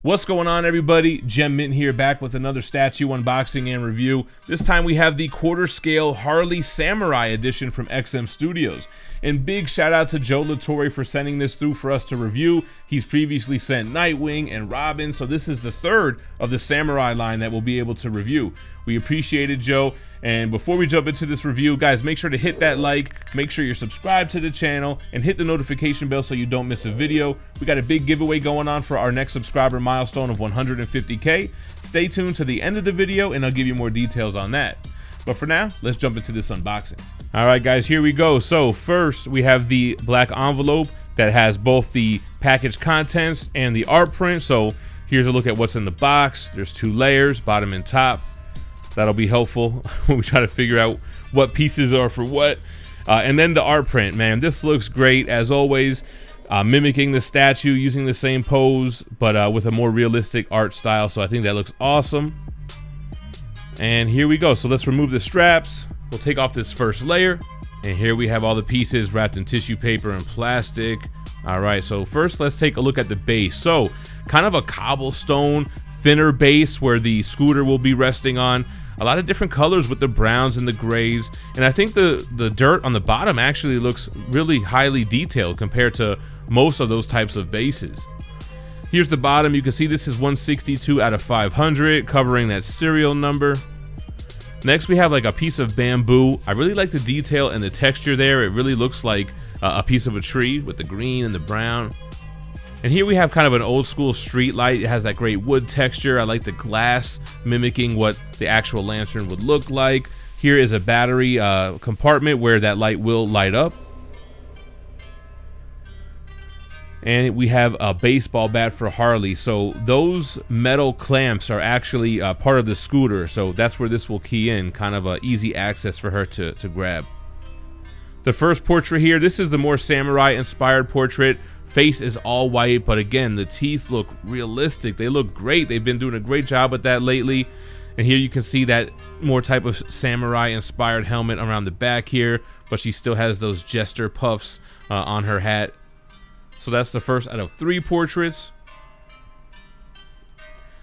What's going on, everybody? GemMint here, back with another statue unboxing and review. This time we have the quarter scale HARLEY Samurai edition from XM Studios. And big shout out to Joe LaTorre for sending this through for us to review. He's previously sent Nightwing and Robin, so this is the third of the Samurai line that we'll be able to review. We appreciate it, Joe. And before we jump into this review, guys, make sure to hit that like, make sure you're subscribed to the channel, and hit the notification bell so you don't miss a video. We got a big giveaway going on for our next subscriber milestone of 150K. Stay tuned to the end of the video and I'll give you more details on that. But for now, let's jump into this unboxing. All right, guys, here we go. So first, we have the black envelope that has both the package contents and the art print. So here's a look at what's in the box. There's two layers, bottom and top. That'll be helpful when we try to figure out what pieces are for what. And then the art print, man, this looks great as always, mimicking the statue, using the same pose, but with a more realistic art style. So I think that looks awesome. And here we go. So let's remove the straps. We'll take off this first layer. And here we have all the pieces wrapped in tissue paper and plastic. All right, so first let's take a look at the base. So kind of a cobblestone, thinner base where the scooter will be resting on. A lot of different colors with the browns and the grays. And I think the dirt on the bottom actually looks really highly detailed compared to most of those types of bases. Here's the bottom. You can see this is 162 out of 500, covering that serial number. Next, we have like a piece of bamboo. I really like the detail and the texture there. It really looks like a piece of a tree with the green and the brown. And here we have kind of an old school street light. It has that great wood texture. I like the glass mimicking what the actual lantern would look like. Here is a battery compartment where that light will light up. And we have a baseball bat for Harley. So those metal clamps are actually part of the scooter. So that's where this will key in, kind of easy access for her to grab. The first portrait here, this is the more samurai inspired portrait. Face is all white, but again, the teeth look realistic. They look great. They've been doing a great job with that lately. And here you can see that more type of samurai inspired helmet around the back here, but she still has those jester puffs on her hat. So that's the first out of 3 portraits.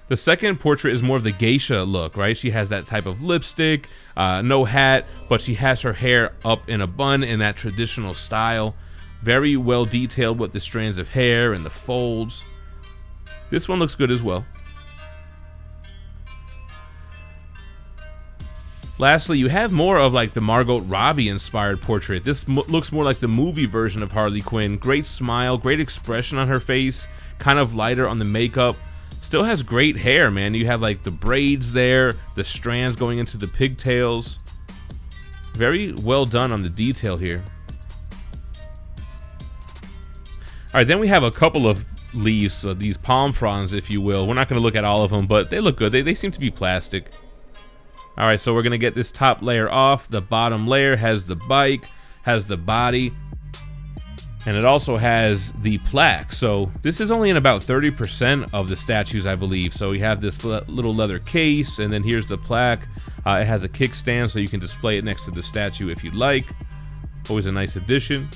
The second portrait is more of the geisha look, right? She has that type of lipstick, no hat, but she has her hair up in a bun in that traditional style. Very well detailed with the strands of hair and the folds. This one looks good as well. Lastly, you have more of like the Margot Robbie inspired portrait. This looks more like the movie version of Harley Quinn. Great smile, great expression on her face, kind of lighter on the makeup. Still has great hair, man. You have like the braids there, the strands going into the pigtails. Very well done on the detail here. All right, then we have a couple of leaves, these palm fronds, if you will. We're not going to look at all of them, but they look good. They seem to be plastic. All right, so we're going to get this top layer off. The bottom layer has the bike, has the body, and it also has the plaque. So this is only in about 30% of the statues, I believe. So we have this little leather case, and then here's the plaque. It has a kickstand, so you can display it next to the statue if you'd like. Always a nice addition.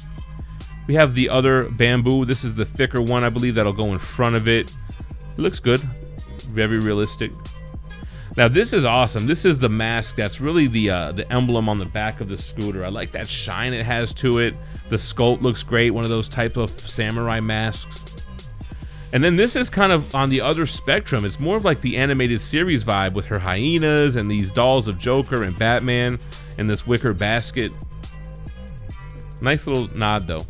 We have the other bamboo. This is the thicker one, I believe, that'll go in front of it. It looks good. Very realistic. Now this is awesome. This is the mask that's really the emblem on the back of the scooter. I like that shine it has to it. The sculpt looks great. One of those type of samurai masks. And then this is kind of on the other spectrum. It's more of like the animated series vibe with her hyenas and these dolls of Joker and Batman and this wicker basket. Nice little nod though.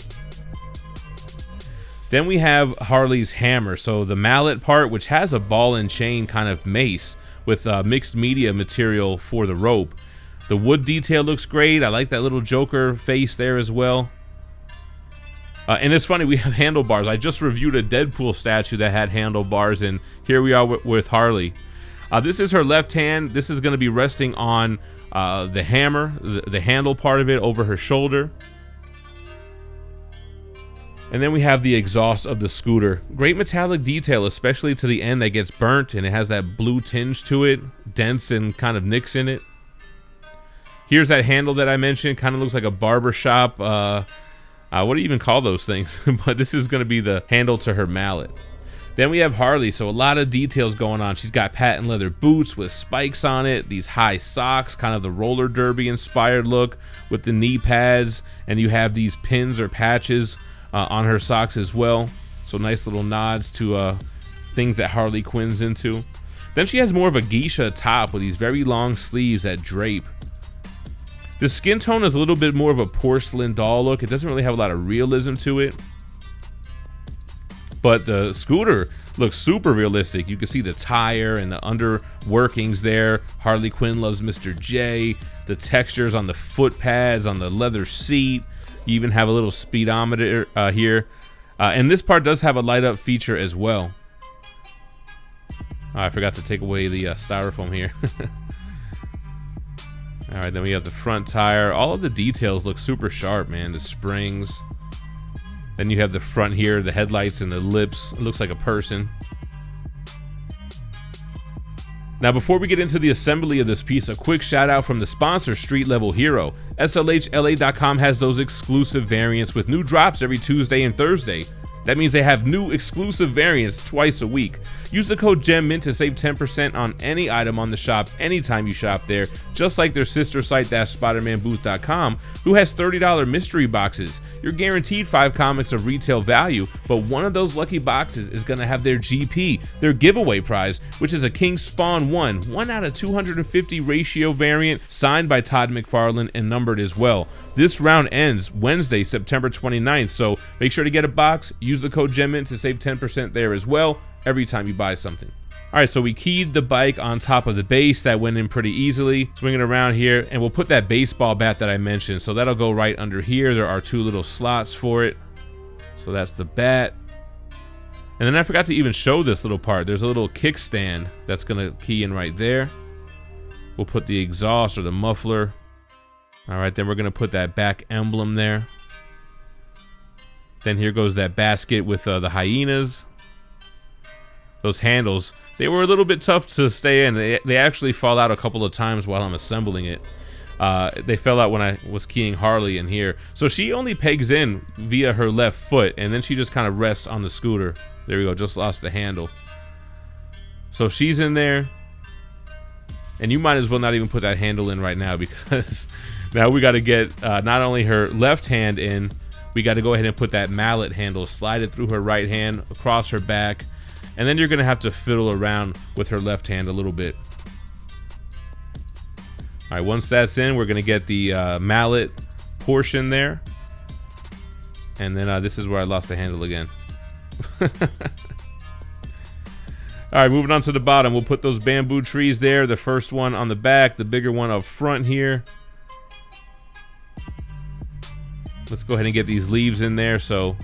Then we have Harley's hammer. So the mallet part, which has a ball and chain kind of mace with mixed media material for the rope. The wood detail looks great. I like that little Joker face there as well. And it's funny, we have handlebars. I just reviewed a Deadpool statue that had handlebars, and here we are with Harley. This is her left hand. This is going to be resting on the hammer, the handle part of it over her shoulder. And then we have the exhaust of the scooter. Great metallic detail, especially to the end that gets burnt, and it has that blue tinge to it, dents and kind of nicks in it. Here's that handle that I mentioned. Kind of looks like a barber shop. What do you even call those things? But this is going to be the handle to her mallet. Then we have Harley, so a lot of details going on. She's got patent leather boots with spikes on it, these high socks, kind of the roller derby inspired look with the knee pads, and you have these pins or patches on her socks as well. So nice little nods to things that Harley Quinn's into. Then she has more of a geisha top with these very long sleeves that drape. The skin tone is a little bit more of a porcelain doll look. It doesn't really have a lot of realism to it. But the scooter looks super realistic. You can see the tire and the under workings there. Harley Quinn loves Mr. J. The textures on the foot pads, on the leather seat. You even have a little speedometer here. And this part does have a light up feature as well. I forgot to take away the styrofoam here. All right, then we have the front tire. All of the details look super sharp, man. The springs. Then you have the front here, the headlights and the lips. It looks like a person. Now, before we get into the assembly of this piece, a quick shout out from the sponsor, Street Level Hero. SLHLA.com has those exclusive variants with new drops every Tuesday and Thursday. That means they have new exclusive variants twice a week. Use the code GemMint to save 10% on any item on the shop anytime you shop there, just like their sister site, THATSPIDERMANBOOTH.com, who has $30 mystery boxes. You're guaranteed 5 comics of retail value, but one of those lucky boxes is going to have their GP, their giveaway prize, which is a King Spawn 1 out of 250 ratio variant, signed by Todd McFarlane and numbered as well. This round ends Wednesday, September 29th, so make sure to get a box. Use the code GemMint to save 10% there as well every time you buy something. All right, so we keyed the bike on top of the base. That went in pretty easily. Swing it around here, and we'll put that baseball bat that I mentioned. So that'll go right under here. There are 2 little slots for it. So that's the bat. And then I forgot to even show this little part. There's a little kickstand that's gonna key in right there. We'll put the exhaust or the muffler. All right, then we're gonna put that back emblem there. Then here goes that basket with the hyenas. Those handles, they were a little bit tough to stay in. They actually fall out a couple of times while I'm assembling it. They fell out when I was keying Harley in here. So she only pegs in via her left foot, and then she just kind of rests on the scooter. There we go, just lost the handle. So she's in there. And you might as well not even put that handle in right now, because now we got to get not only her left hand in, we got to go ahead and put that mallet handle, slide it through her right hand, across her back, and then you're going to have to fiddle around with her left hand a little bit. All right, once that's in, we're going to get the mallet portion there. And then this is where I lost the handle again. All right, moving on to the bottom, we'll put those bamboo trees there. The first one on the back, the bigger one up front here. Let's go ahead and get these leaves in there. So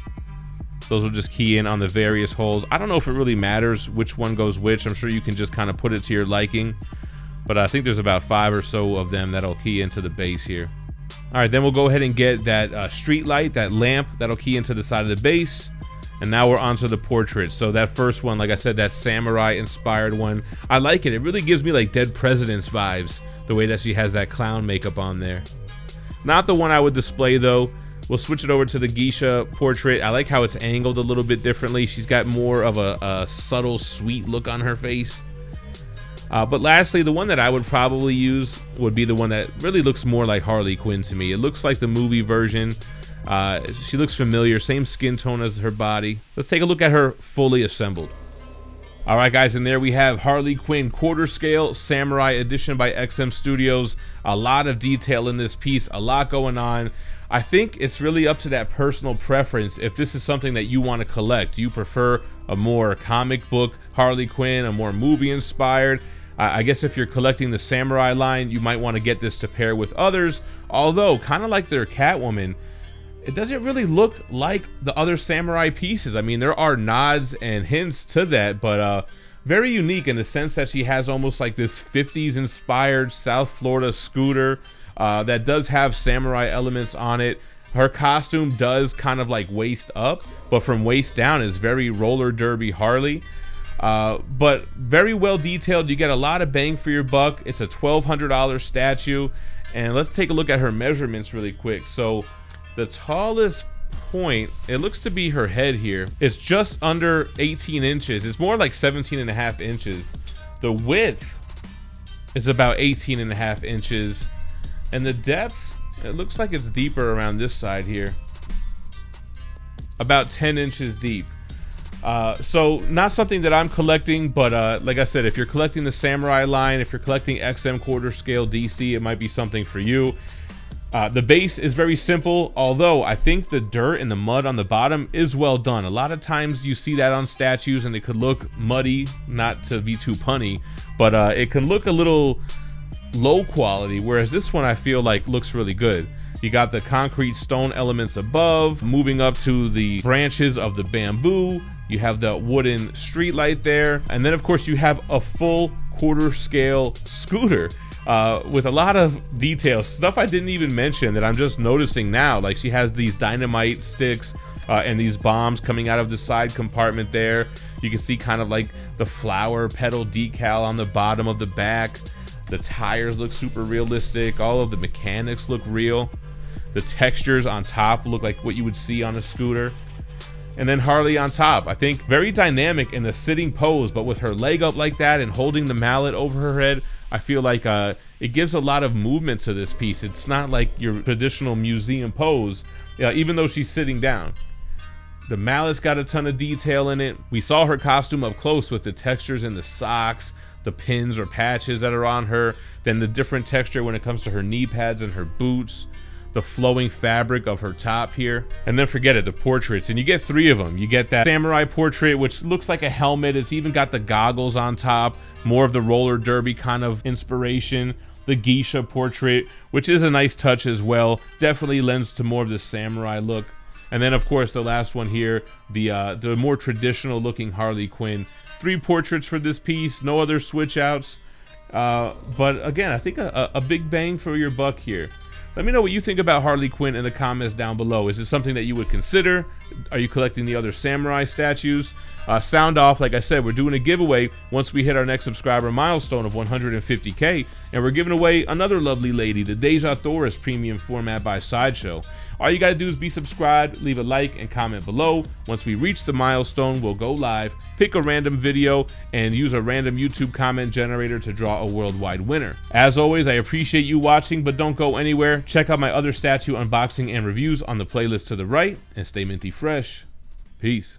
those will just key in on the various holes. I don't know if it really matters which one goes which. I'm sure you can just kind of put it to your liking. But I think there's about 5 or so of them that'll key into the base here. All right, then we'll go ahead and get that street light, that lamp, that'll key into the side of the base. And now we're onto the portrait. So that first one, like I said, that samurai inspired one. I like it. It really gives me like Dead Presidents vibes, the way that she has that clown makeup on there. Not the one I would display though. We'll switch it over to the geisha portrait. I like how it's angled a little bit differently. She's got more of a subtle, sweet look on her face. But lastly, the one that I would probably use would be the one that really looks more like Harley Quinn to me. It looks like the movie version. She looks familiar, same skin tone as her body. Let's take a look at her fully assembled. All right, guys, and there we have Harley Quinn quarter scale Samurai edition by XM Studios. A lot of detail in this piece, a lot going on. I think it's really up to that personal preference if this is something that you want to collect. Do you prefer a more comic book Harley Quinn, a more movie inspired? I guess if you're collecting the Samurai line, you might want to get this to pair with others. Although, kind of like their Catwoman, it doesn't really look like the other Samurai pieces. I mean, there are nods and hints to that, but very unique in the sense that she has almost like this 50s inspired South Florida scooter that does have samurai elements on it. Her costume does kind of like waist up, but from waist down is very roller derby Harley. But very well detailed. You get a lot of bang for your buck. It's a $1,200 statue. And let's take a look at her measurements really quick. So the tallest point, it looks to be her head here. It's just under 18 inches. It's more like 17.5 inches. The width is about 18.5 inches. And the depth, it looks like it's deeper around this side here. About 10 inches deep. So not something that I'm collecting, but like I said, if you're collecting the Samurai line, if you're collecting XM quarter scale DC, it might be something for you. The base is very simple, although I think the dirt and the mud on the bottom is well done. A lot of times you see that on statues and it could look muddy, not to be too punny, but it can look a little low quality, whereas this one I feel like looks really good. You got the concrete stone elements above, moving up to the branches of the bamboo. You have the wooden street light there, and then of course you have a full quarter scale scooter. With a lot of details, stuff I didn't even mention that I'm just noticing now. Like she has these dynamite sticks and these bombs coming out of the side compartment there. You can see kind of like the flower petal decal on the bottom of the back. The tires look super realistic. All of the mechanics look real. The textures on top look like what you would see on a scooter. And then Harley on top, I think very dynamic in the sitting pose, but with her leg up like that and holding the mallet over her head, I feel like it gives a lot of movement to this piece. It's not like your traditional museum pose, even though she's sitting down. The mallet's got a ton of detail in it. We saw her costume up close with the textures in the socks, the pins or patches that are on her, then the different texture when it comes to her knee pads and her boots, the flowing fabric of her top here. And then forget it, the portraits, and you get 3 of them. You get that samurai portrait, which looks like a helmet. It's even got the goggles on top, more of the roller derby kind of inspiration. The geisha portrait, which is a nice touch as well, definitely lends to more of the samurai look. And then of course the last one here, the more traditional looking Harley Quinn. 3 portraits for this piece, no other switch outs, but again, I think a big bang for your buck here. Let me know what you think about Harley Quinn in the comments down below. Is it something that you would consider? Are you collecting the other samurai statues? Sound off. Like I said, we're doing a giveaway once we hit our next subscriber milestone of 150K, and we're giving away another lovely lady, the Deja Thoris premium format by Sideshow. All you gotta do is be subscribed, leave a like, and comment below. Once we reach the milestone, we'll go live, pick a random video, and use a random YouTube comment generator to draw a worldwide winner. As always, I appreciate you watching, but don't go anywhere. Check out my other statue unboxing and reviews on the playlist to the right, and stay minty fresh. Peace.